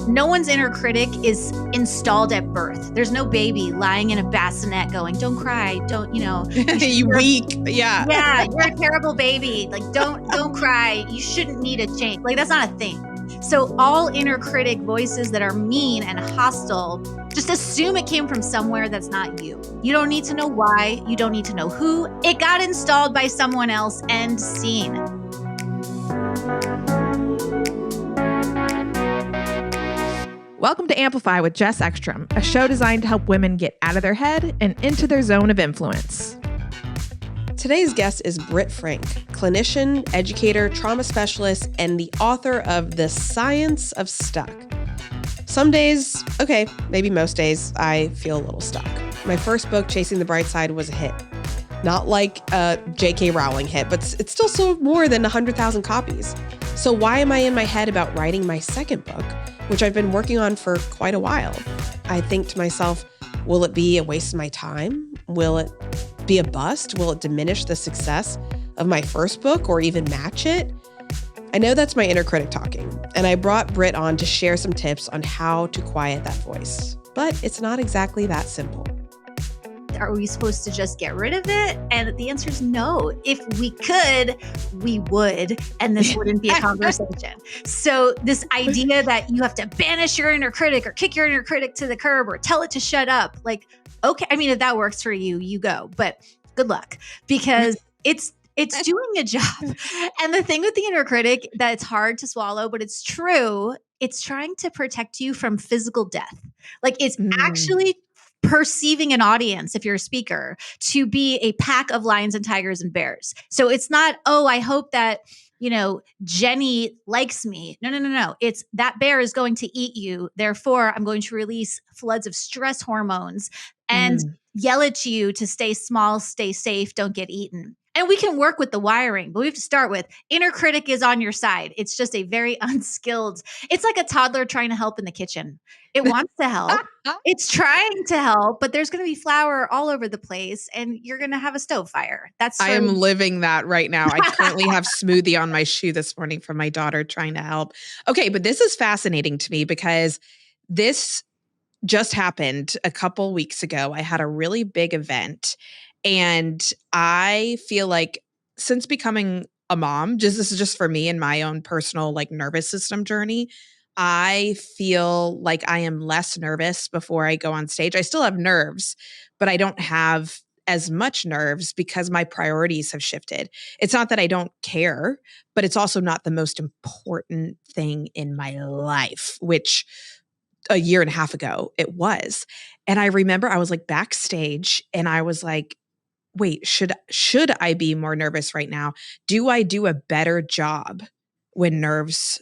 No one's inner critic is installed at birth. There's no baby lying in a bassinet going, don't cry, don't, you weak. Yeah. Yeah, you're a terrible baby. Like, don't cry. You shouldn't need a change. Like, that's not a thing. So all inner critic voices that are mean and hostile, just assume it came from somewhere that's not you. You don't need to know why. You don't need to know who. It got installed by someone else. End scene. Welcome to Amplify with Jess Ekstrom, a show designed to help women get out of their head and into their zone of influence. Today's guest is Britt Frank, clinician, educator, trauma specialist, and the author of The Science of Stuck. Some days, okay, maybe most days, I feel a little stuck. My first book, Chasing the Bright Side, was a hit. Not like a J.K. Rowling hit, but it still sold more than 100,000 copies. So why am I in my head about writing my second book, which I've been working on for quite a while? I think to myself, will it be a waste of my time? Will it be a bust? Will it diminish the success of my first book or even match it? I know that's my inner critic talking, and I brought Britt on to share some tips on how to quiet that voice. But it's not exactly that simple. Are we supposed to just get rid of it? And the answer is no. If we could, we would, and this wouldn't be a conversation. So this idea that you have to banish your inner critic or kick your inner critic to the curb or tell it to shut up, like, okay, I mean, if that works for you, you go, but good luck, because it's doing a job. And the thing with the inner critic that it's hard to swallow, but it's true, it's trying to protect you from physical death. Like, it's actually perceiving an audience, if you're a speaker, to be a pack of lions and tigers and bears. So it's not, oh, I hope that, Jenny likes me. No. It's that bear is going to eat you. Therefore, I'm going to release floods of stress hormones and yell at you to stay small, stay safe, don't get eaten. And we can work with the wiring, but we have to start with inner critic is on your side. It's just a very unskilled, it's like a toddler trying to help in the kitchen. It wants to help. It's trying to help, but there's going to be flour all over the place and you're going to have a stove fire. I am living that right now. I currently have smoothie on my shoe this morning from my daughter trying to help. Okay, but this is fascinating to me because this just happened a couple weeks ago. I had a really big event. And I feel like since becoming a mom, this is just for me and my own personal nervous system journey, I feel like I am less nervous before I go on stage. I still have nerves, but I don't have as much nerves because my priorities have shifted. It's not that I don't care, but it's also not the most important thing in my life, which a year and a half ago it was. And I remember I was backstage and I was like, wait, should I be more nervous right now? Do I do a better job when nerves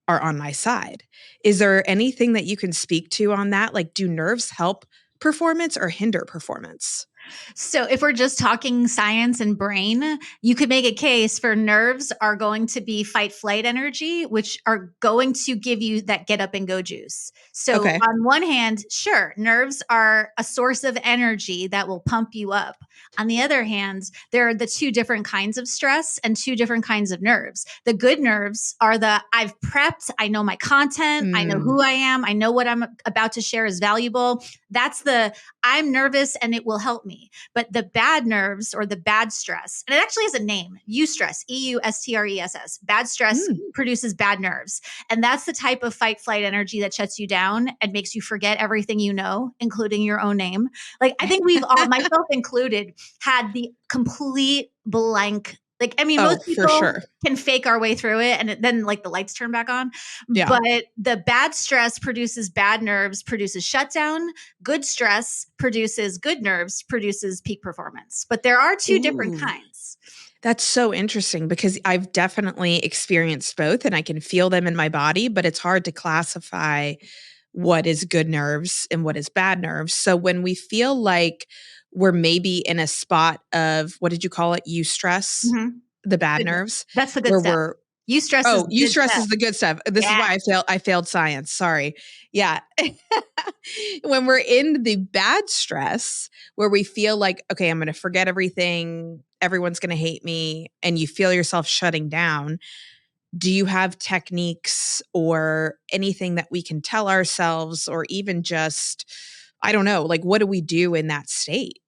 are on my side? Is there anything that you can speak to on that? Do nerves help performance or hinder performance? So if we're just talking science and brain, you could make a case for nerves are going to be fight flight energy, which are going to give you that get up and go juice. So on one hand, sure, nerves are a source of energy that will pump you up. On the other hand, there are the two different kinds of stress and two different kinds of nerves. The good nerves are the I've prepped, I know my content, I know who I am, I know what I'm about to share is valuable. That's the I'm nervous and it will help me. But the bad nerves or the bad stress, and it actually has a name, eustress, eustress. Bad stress produces bad nerves. And that's the type of fight flight energy that shuts you down and makes you forget everything you know, including your own name. I think we've all, myself included, had the complete blank. Most people can fake our way through it and then the lights turn back on. Yeah. But the bad stress produces bad nerves, produces shutdown. Good stress produces good nerves, produces peak performance. But there are two different kinds. That's so interesting because I've definitely experienced both and I can feel them in my body, but it's hard to classify what is good nerves and what is bad nerves. So when we feel like we're maybe in a spot of, what did you call it? Eustress, the bad nerves. That's the good stuff. Eustress is the good stuff. This is why I failed science. Sorry. Yeah. When we're in the bad stress where we feel like, okay, I'm going to forget everything. Everyone's going to hate me. And you feel yourself shutting down. do you have techniques or anything that we can tell ourselves, or even just, I don't know, like what do we do in that state?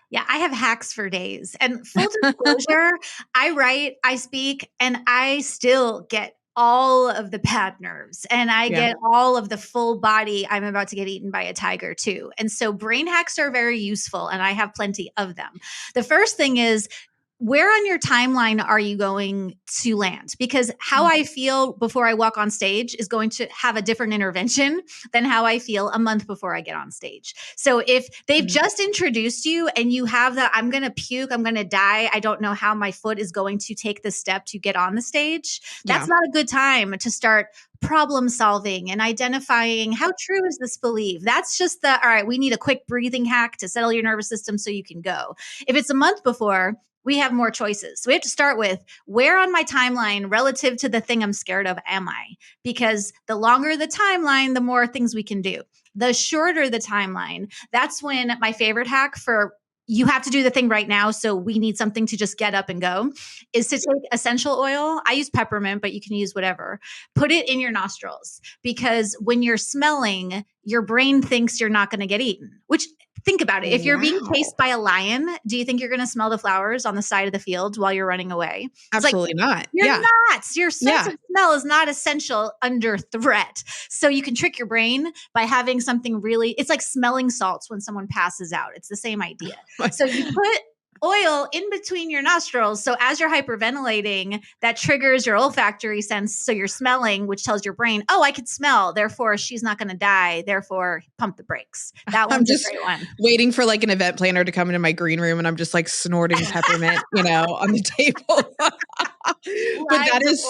Yeah, I have hacks for days. And full disclosure, I write, I speak, and I still get all of the bad nerves and I Yeah. get all of the full body. I'm about to get eaten by a tiger too. And so brain hacks are very useful and I have plenty of them. The first thing is, where on your timeline are you going to land? Because how I feel before I walk on stage is going to have a different intervention than how I feel a month before I get on stage. So if they've just introduced you and you have the, I'm going to puke, I'm going to die, I don't know how my foot is going to take the step to get on the stage, that's not a good time to start problem solving and identifying how true is this belief. That's just the, all right, we need a quick breathing hack to settle your nervous system so you can go. If it's a month before, we have more choices. So we have to start with, where on my timeline relative to the thing I'm scared of am I? Because the longer the timeline, the more things we can do. The shorter the timeline, that's when my favorite hack for you have to do the thing right now, so we need something to just get up and go, is to take essential oil. I use peppermint, but you can use whatever. Put it in your nostrils, because when you're smelling, your brain thinks you're not going to get eaten, which, think about it. If you're being chased by a lion, do you think you're going to smell the flowers on the side of the field while you're running away? It's Absolutely not. You're Yeah. not. Your sense of smell is not essential under threat. So you can trick your brain by having something really, it's like smelling salts when someone passes out. It's the same idea. So you put oil in between your nostrils. So as you're hyperventilating, that triggers your olfactory sense. So you're smelling, which tells your brain, oh, I could smell. Therefore, she's not going to die. Therefore, pump the brakes. That one's a great one. Waiting for like an event planner to come into my green room and I'm just like snorting peppermint, on the table. But that is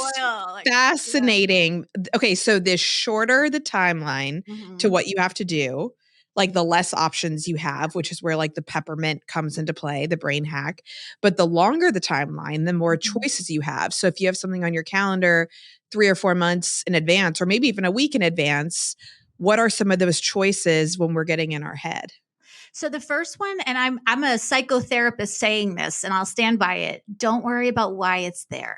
fascinating. Okay, so the shorter the timeline to what you have to do, like the less options you have, which is where like the peppermint comes into play, the brain hack. But the longer the timeline, the more choices you have. So if you have something on your calendar 3 or 4 months in advance, or maybe even a week in advance, what are some of those choices when we're getting in our head? So the first one, and I'm a psychotherapist saying this, and I'll stand by it. Don't worry about why it's there.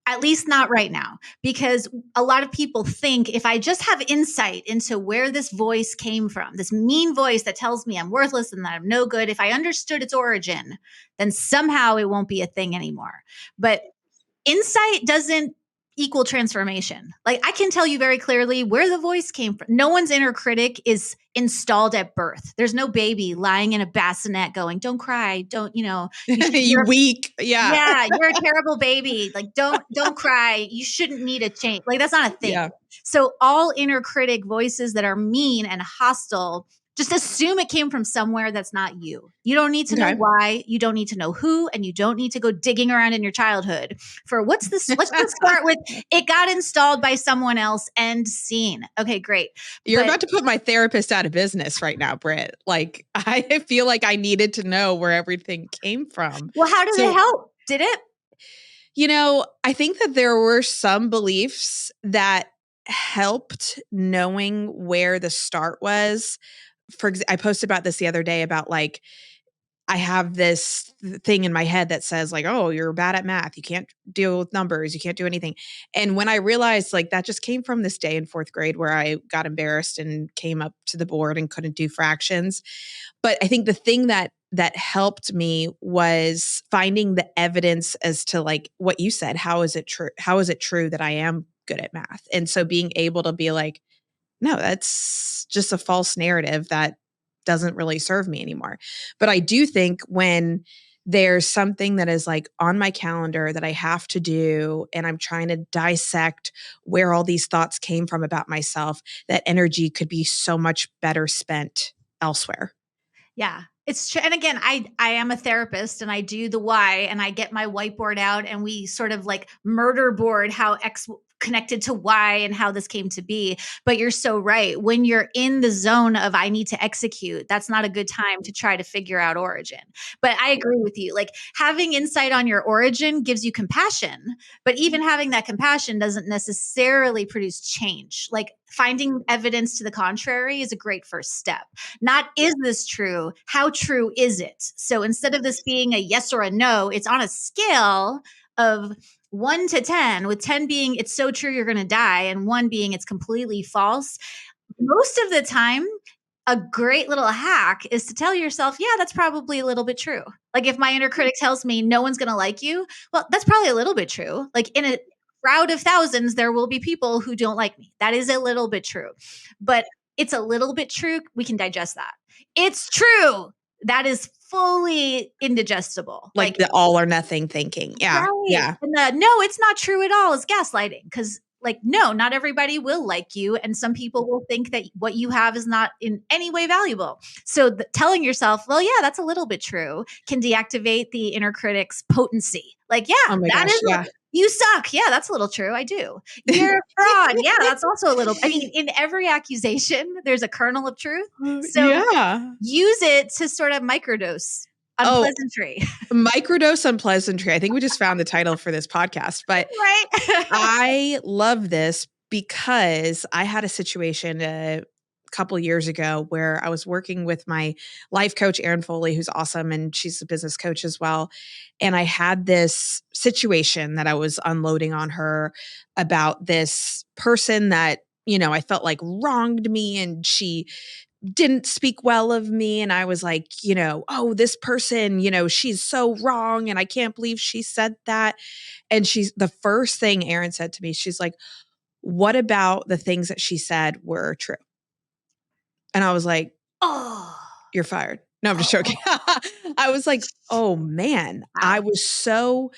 At least not right now, because a lot of people think if I just have insight into where this voice came from, this mean voice that tells me I'm worthless and that I'm no good, if I understood its origin, then somehow it won't be a thing anymore. But insight doesn't equal transformation. Like, I can tell you very clearly where the voice came from. No one's inner critic is installed at birth. There's no baby lying in a bassinet going, don't cry. Don't, you weak. Yeah. Yeah. You're a terrible baby. Like, don't cry. You shouldn't need a change. Like, that's not a thing. Yeah. So all inner critic voices that are mean and hostile, just assume it came from somewhere that's not you. You don't need to know why. You don't need to know who, and you don't need to go digging around in your childhood for what's this. Let's just start with, it got installed by someone else, end scene. Okay, great. You're about to put my therapist out of business right now, Britt. Like, I feel like I needed to know where everything came from. Well, how did it help? Did it? I think that there were some beliefs that helped knowing where the start was. I posted about this the other day about like, I have this thing in my head that says like, oh, you're bad at math. You can't deal with numbers. You can't do anything. And when I realized like that just came from this day in 4th grade where I got embarrassed and came up to the board and couldn't do fractions. But I think the thing that helped me was finding the evidence as to like what you said. How is it true? How is it true that I am good at math? And so being able to be like, no, that's just a false narrative that doesn't really serve me anymore. But I do think when there's something that is like on my calendar that I have to do, and I'm trying to dissect where all these thoughts came from about myself, that energy could be so much better spent elsewhere. Yeah. It's true. And again, I am a therapist and I do the why, and I get my whiteboard out and we sort of like murder board how X connected to Y and how this came to be. But you're so right. When you're in the zone of I need to execute, that's not a good time to try to figure out origin. But I agree with you. Like, having insight on your origin gives you compassion, but even having that compassion doesn't necessarily produce change. Like, finding evidence to the contrary is a great first step. Not, is this true? How true is it? So instead of this being a yes or a no, it's on a scale of 1 to 10, with 10 being it's so true you're going to die, and 1 being it's completely false, most of the time, a great little hack is to tell yourself, yeah, that's probably a little bit true. Like if my inner critic tells me no one's going to like you, well, that's probably a little bit true. Like in a crowd of thousands, there will be people who don't like me. That is a little bit true. But it's a little bit true. We can digest that. It's true. That is fully indigestible. Like the all or nothing thinking. Yeah. Right. Yeah. And the no, it's not true at all is gaslighting, because like, no, not everybody will like you. And some people will think that what you have is not in any way valuable. So telling yourself, well, yeah, that's a little bit true, can deactivate the inner critic's potency. Like, yeah, Oh my that gosh, is, yeah. you suck. Yeah, that's a little true. I do. You're a fraud. Yeah, that's also a little, I mean, in every accusation, there's a kernel of truth. So yeah. use it to sort of microdose unpleasantry. Microdose unpleasantry. I think we just found the title for this podcast, but Right. I love this because I had a situation a couple years ago where I was working with my life coach, Erin Foley, who's awesome, and she's a business coach as well. And I had this situation that I was unloading on her about this person that, you know, I felt like wronged me, and she didn't speak well of me. And I was like, you know, oh, this person, you know, she's so wrong. And I can't believe she said that. And she's the first thing Erin said to me, she's like, what about the things that she said were true? And I was like, Oh, you're fired. No, I'm just joking. I was like, oh man, I was so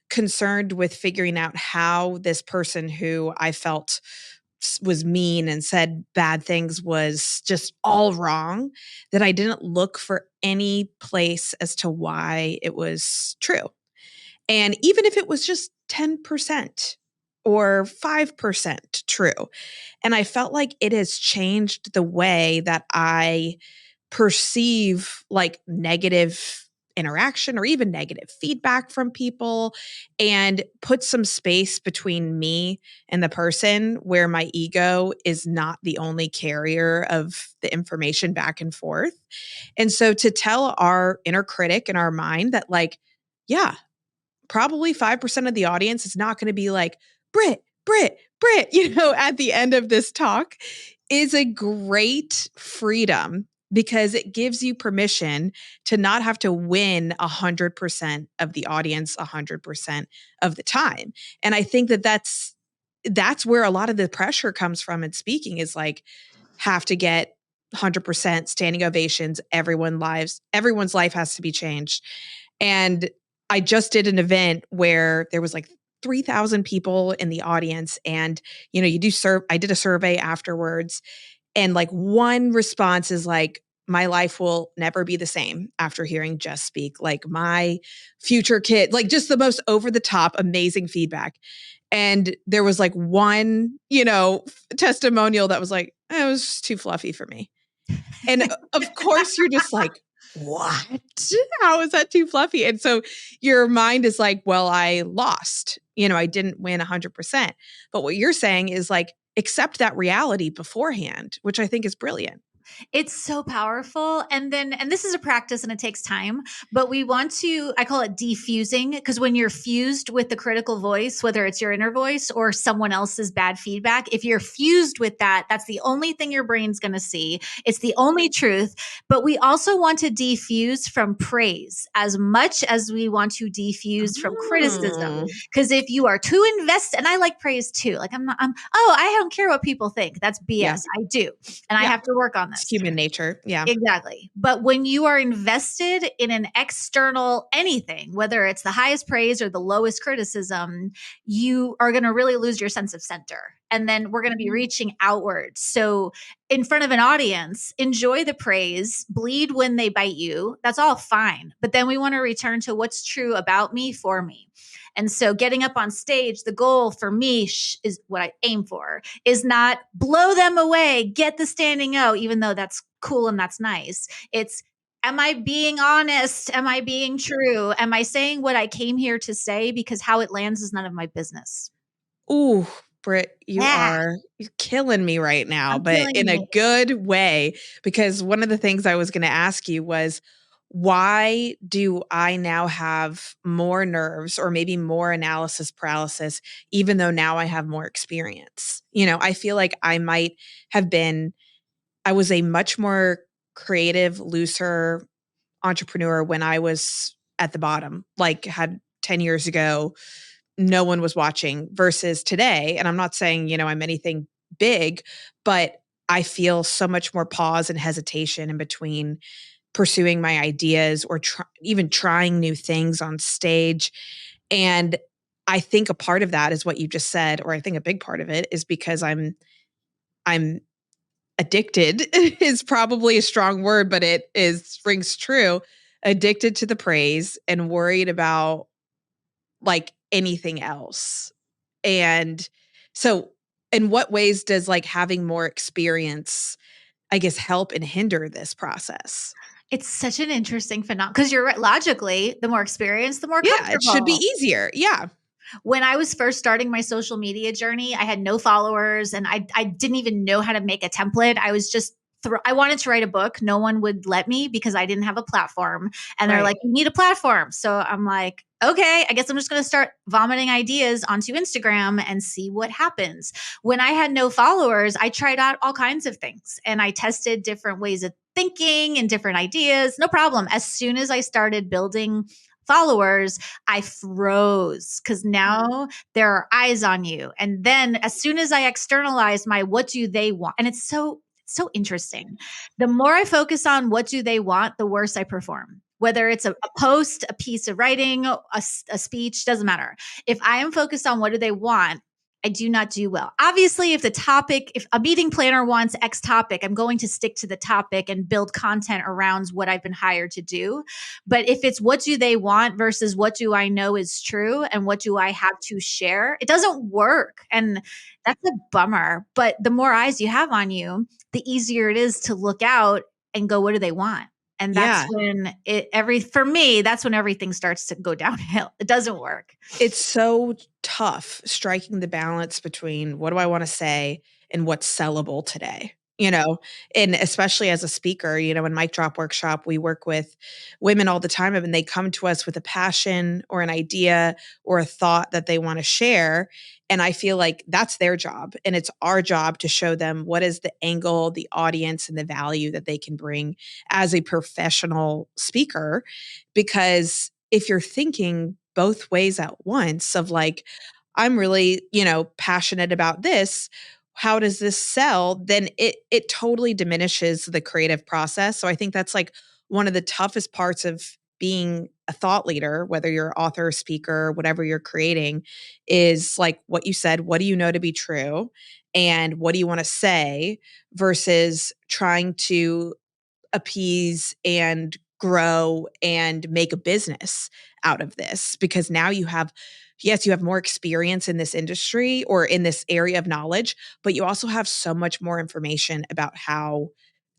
concerned with figuring out how this person who I felt was mean and said bad things was just all wrong, that I didn't look for any place as to why it was true. And even if it was just 10% or 5% true. And I felt like it has changed the way that I perceive like negative interaction or even negative feedback from people, and put some space between me and the person where my ego is not the only carrier of the information back and forth. And so to tell our inner critic in our mind that like, yeah, probably 5% of the audience is not going to be like, Britt, you know, at the end of this talk, is a great freedom, because it gives you permission to not have to win 100% of the audience 100% of the time. And I think that that's where a lot of the pressure comes from in speaking, is like, have to get 100% standing ovations, everyone's life has to be changed. And I just did an event where there was like 3,000 people in the audience, and you know, I did a survey afterwards, and like one response is like, my life will never be the same after hearing Jess speak. Like my future kid, like just the most over the top, amazing feedback. And there was like one, you know, testimonial that was like, it was just too fluffy for me. And of course you're just like, what? How is that too fluffy? And so your mind is like, well, I lost, you know, I didn't win 100%. But what you're saying is like, accept that reality beforehand, which I think is brilliant. It's so powerful. And this is a practice and it takes time, but we want to, I call it defusing, because when you're fused with the critical voice, whether it's your inner voice or someone else's bad feedback, if you're fused with that, that's the only thing your brain's going to see. It's the only truth. But we also want to defuse from praise as much as we want to defuse from criticism. Because if you are too invested, and I like praise too, like I don't care what people think. That's BS. Yeah. I do. And I have to work on this. It's human nature. Yeah. Exactly. But when you are invested in an external anything, whether it's the highest praise or the lowest criticism, you are going to really lose your sense of center. And then we're going to be reaching outwards. So in front of an audience, enjoy the praise, bleed when they bite you. That's all fine. But then we want to return to what's true about me for me. And so getting up on stage, the goal for me is what I aim for, is not blow them away, get the standing O, even though that's cool and that's nice. It's, am I being honest? Am I being true? Am I saying what I came here to say? Because how it lands is none of my business. Ooh, Britt, you're killing me right now, but in a good way, because one of the things I was going to ask you was, why do I now have more nerves or maybe more analysis paralysis, even though now I have more experience? I feel like I was a much more creative, looser entrepreneur when I was at the bottom, like had 10 years ago, no one was watching versus today. And I'm not saying, I'm anything big, but I feel so much more pause and hesitation in between pursuing my ideas or even trying new things on stage. And I think a part of that is what you just said, or I think a big part of it is because I'm addicted is probably a strong word, but rings true. Addicted to the praise and worried about like anything else. And so in what ways does like having more experience, I guess, help and hinder this process? It's such an interesting phenomenon because you're right. Logically, the more experience, the more Yeah, it should be comfortable. easier. Yeah. When I was first starting my social media journey, I had no followers and I didn't even know how to make a template. I was just I wanted to write a book. No one would let me because I didn't have a platform. And they're Right. like, you need a platform. So I'm like, okay, I guess I'm just going to start vomiting ideas onto Instagram and see what happens. When I had no followers, I tried out all kinds of things and I tested different ways of thinking and different ideas. No problem. As soon as I started building followers, I froze because now there are eyes on you. And then as soon as I externalized my what do they want, and it's so interesting. The more I focus on what do they want, the worse I perform. Whether it's a post, a piece of writing, a speech, doesn't matter. If I am focused on what do they want, I do not do well. Obviously, if a meeting planner wants X topic, I'm going to stick to the topic and build content around what I've been hired to do. But if it's what do they want versus what do I know is true and what do I have to share, it doesn't work. And that's a bummer. But the more eyes you have on you, the easier it is to look out and go, what do they want? And that's Yeah. when for me, that's when everything starts to go downhill. It doesn't work. It's so tough striking the balance between what do I want to say and what's sellable today, and especially as a speaker, in Mic Drop Workshop, we work with women all the time and they come to us with a passion or an idea or a thought that they want to share. And I feel like that's their job. And it's our job to show them what is the angle, the audience, and the value that they can bring as a professional speaker. Because if you're thinking both ways at once of like, I'm really, passionate about this. How does this sell? Then it totally diminishes the creative process. So I think that's like one of the toughest parts of being a thought leader, whether you're author, speaker, whatever you're creating, is like what you said, what do you know to be true? And what do you want to say versus trying to appease and grow and make a business out of this, because now you have more experience in this industry or in this area of knowledge, but you also have so much more information about how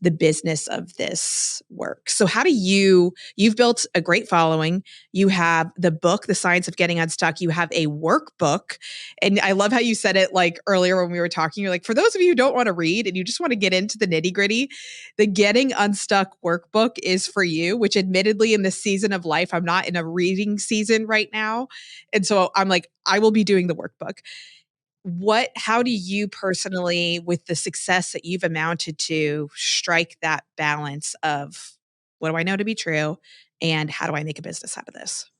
the business of this works. So how do you've built a great following. You have the book, The Science of Getting Unstuck. You have a workbook. And I love how you said it like earlier when we were talking, you're like, for those of you who don't want to read and you just want to get into the nitty gritty, the Getting Unstuck workbook is for you, which admittedly in this season of life, I'm not in a reading season right now. And so I'm like, I will be doing the workbook. How do you personally, with the success that you've amounted to, strike that balance of what do I know to be true and how do I make a business out of this?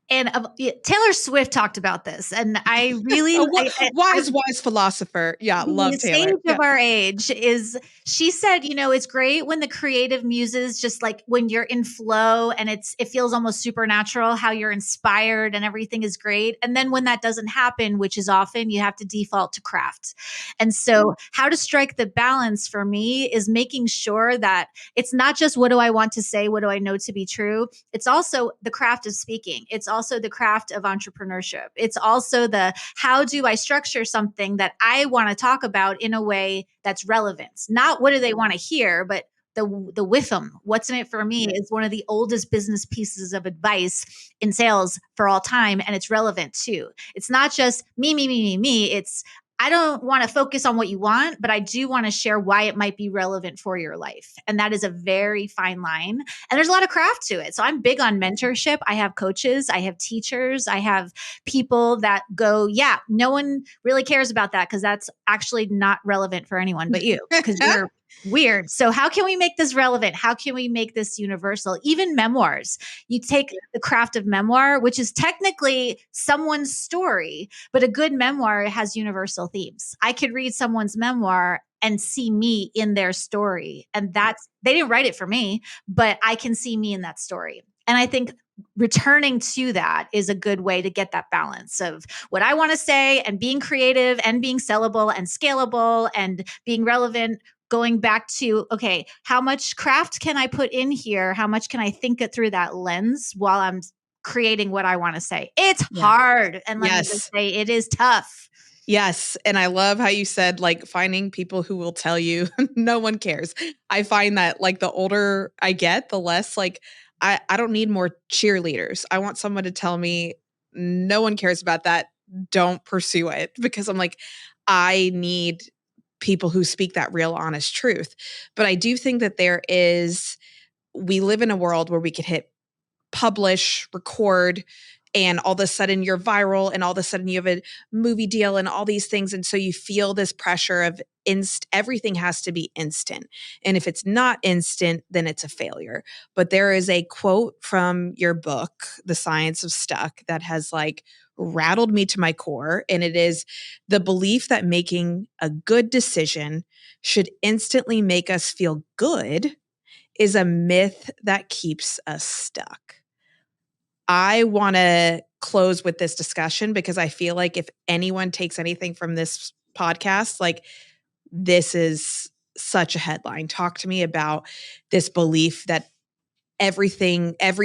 And Taylor Swift talked about this, and I really wise philosopher. Yeah, love the Taylor. sage Yeah. of our age is, she said, it's great when the creative muses, just like when you're in flow and it feels almost supernatural, how you're inspired and everything is great. And then when that doesn't happen, which is often, you have to default to craft. And so how to strike the balance for me is making sure that it's not just what do I want to say, what do I know to be true? It's also the craft of speaking. It's also the craft of entrepreneurship. It's also the how do I structure something that I want to talk about in a way that's relevant. Not what do they want to hear, but the WIFM, what's in it for me, is one of the oldest business pieces of advice in sales for all time. And it's relevant too. It's not just me. It's I don't want to focus on what you want, but I do want to share why it might be relevant for your life. And that is a very fine line. And there's a lot of craft to it. So I'm big on mentorship. I have coaches, I have teachers, I have people that go, yeah, no one really cares about that because that's actually not relevant for anyone but you because you're weird. So how can we make this relevant? How can we make this universal? Even memoirs. You take the craft of memoir, which is technically someone's story, but a good memoir has universal themes. I could read someone's memoir and see me in their story. And they didn't write it for me, but I can see me in that story. And I think returning to that is a good way to get that balance of what I want to say and being creative and being sellable and scalable and being relevant. Going back to, okay, how much craft can I put in here? How much can I think it through that lens while I'm creating what I want to say? It's hard. And let me just say, it is tough. Yes. And I love how you said, like, finding people who will tell you no one cares. I find that, like, the older I get, the less, like, I don't need more cheerleaders. I want someone to tell me no one cares about that. Don't pursue it. Because I'm like, I need people who speak that real honest truth. But I do think that we live in a world where we could hit publish, record, and all of a sudden you're viral and all of a sudden you have a movie deal and all these things. And so you feel this pressure of everything has to be instant. And if it's not instant, then it's a failure. But there is a quote from your book, The Science of Stuck, that has like rattled me to my core. And it is the belief that making a good decision should instantly make us feel good is a myth that keeps us stuck. I want to close with this discussion because I feel like if anyone takes anything from this podcast, like, this is such a headline. Talk to me about this belief that every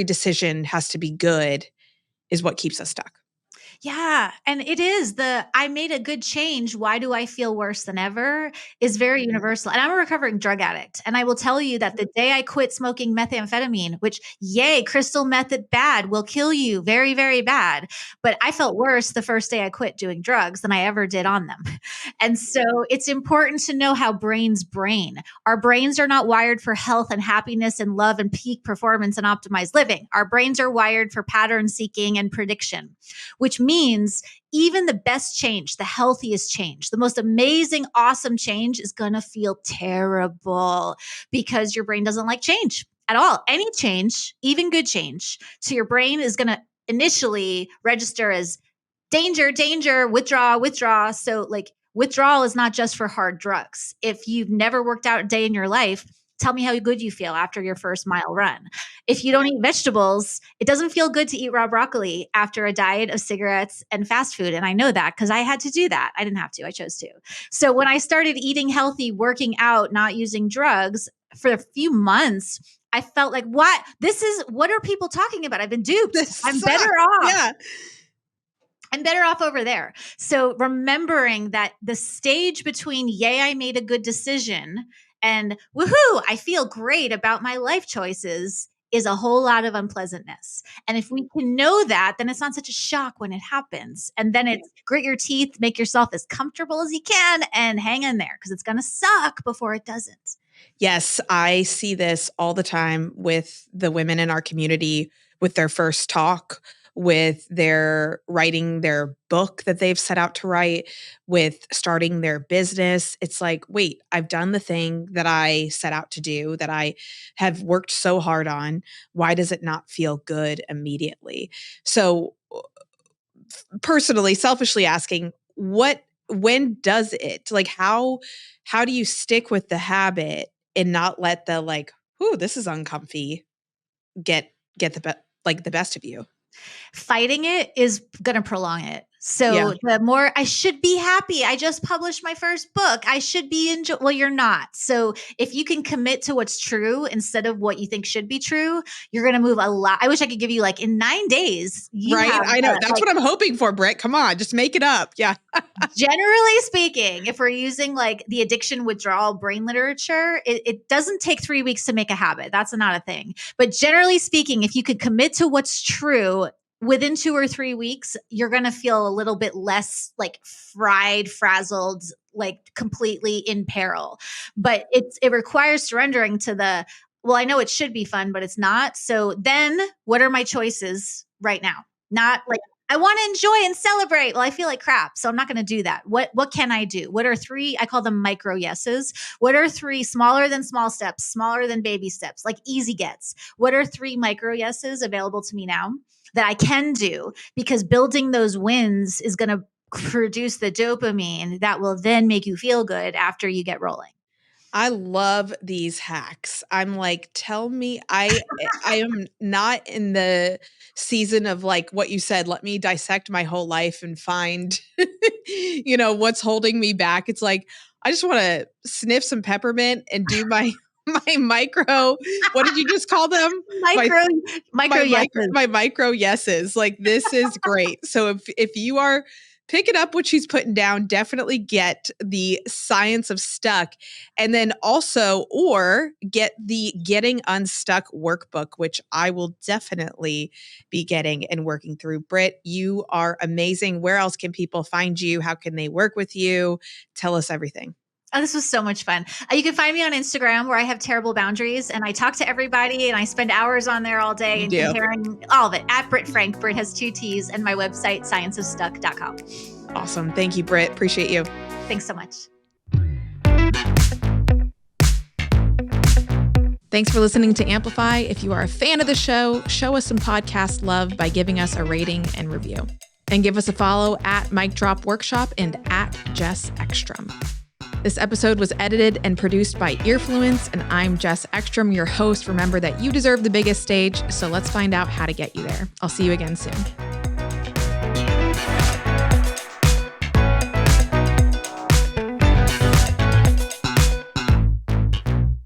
decision has to be good is what keeps us stuck. Yeah. And it is I made a good change. Why do I feel worse than ever is very universal. And I'm a recovering drug addict. And I will tell you that the day I quit smoking methamphetamine, which, yay, crystal method bad, will kill you very, very bad. But I felt worse the first day I quit doing drugs than I ever did on them. And so it's important to know how brains brain. Our brains are not wired for health and happiness and love and peak performance and optimized living. Our brains are wired for pattern seeking and prediction, which means even the best change, the healthiest change, the most amazing, awesome change is going to feel terrible because your brain doesn't like change at all. Any change, even good change, to your brain is going to initially register as danger, danger, withdraw, withdraw. So like withdrawal is not just for hard drugs. If you've never worked out a day in your life, tell me how good you feel after your first mile run. If you don't eat vegetables, it doesn't feel good to eat raw broccoli after a diet of cigarettes and fast food. And I know that because I had to do that. I didn't have to, I chose to. So when I started eating healthy, working out, not using drugs for a few months, I felt like, what are people talking about? I've been duped. I'm better off. Yeah. I'm better off over there. So remembering that the stage between, yay, I made a good decision, and woohoo, I feel great about my life choices, is a whole lot of unpleasantness. And if we can know that, then it's not such a shock when it happens. And then it's grit your teeth, make yourself as comfortable as you can, and hang in there because it's going to suck before it doesn't. Yes, I see this all the time with the women in our community with their first talk, with their writing their book that they've set out to write, with starting their business. It's like, wait, I've done the thing that I set out to do, that I have worked so hard on. Why does it not feel good immediately? So personally, selfishly asking, when does it, like, how do you stick with the habit and not let the, like, ooh, this is uncomfy, get the best of you? Fighting it is going to prolong it. So the more I should be happy, I just published my first book, I should be well, you're not. So if you can commit to what's true instead of what you think should be true, you're going to move a lot. I wish I could give you like in 9 days. Right. I know. That's what I'm hoping for, Britt. Come on, just make it up. Yeah. Generally speaking, if we're using like the addiction withdrawal brain literature, it doesn't take 3 weeks to make a habit. That's not a thing. But generally speaking, if you could commit to what's true, within 2 or 3 weeks, you're going to feel a little bit less like fried, frazzled, like completely in peril. But it requires surrendering to well, I know it should be fun, but it's not. So then what are my choices right now? Not like, I want to enjoy and celebrate. Well, I feel like crap, so I'm not going to do that. What can I do? What are 3, I call them micro yeses. What are 3 smaller than small steps, smaller than baby steps, like easy gets? What are 3 micro yeses available to me now that I can do? Because building those wins is going to produce the dopamine that will then make you feel good after you get rolling. I love these hacks. I'm like, tell me, I am not in the season of like what you said, let me dissect my whole life and find, what's holding me back. It's like, I just want to sniff some peppermint and do my micro, what did you just call them? Micro yeses. My micro yeses. Like, this is great. So if you are picking up what she's putting down, definitely get the Science of Stuck. And then also, or get the Getting Unstuck workbook, which I will definitely be getting and working through. Britt, you are amazing. Where else can people find you? How can they work with you? Tell us everything. Oh, this was so much fun. You can find me on Instagram where I have terrible boundaries and I talk to everybody and I spend hours on there all day and comparing all of it at Britt Frank. Britt has 2 T's, and my website, scienceofstuck.com. Awesome. Thank you, Britt. Appreciate you. Thanks so much. Thanks for listening to Amplify. If you are a fan of the show, show us some podcast love by giving us a rating and review. And give us a follow at Mic Drop Workshop and at Jess Ekstrom. This episode was edited and produced by Earfluence, and I'm Jess Ekstrom, your host. Remember that you deserve the biggest stage, so let's find out how to get you there. I'll see you again soon.